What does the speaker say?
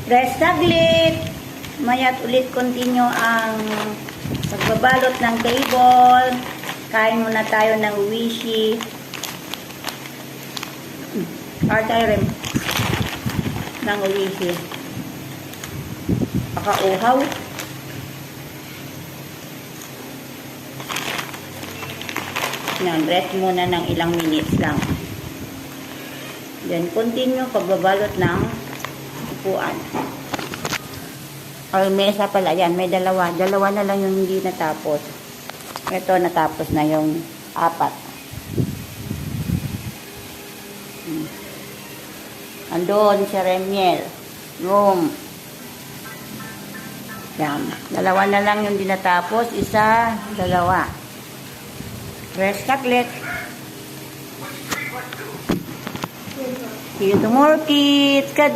Rest saglit. Maya't ulit continue ang pagbabalot ng table. Kain muna tayo ng uwishi. Tayo rin ng uwishi. Pakauhaw. Yan, rest muna ng ilang minutes lang. Then, continue pagbabalot ng upuan. Ay, mesa pala. Yan, may dalawa. Dalawa na lang yung hindi natapos. Ito, natapos na yung 4. Andun si Remiel. Room. Yan. Dalawa na lang yung hindi natapos. Isa, dalawa. Rest saglit. See you tomorrow, kids.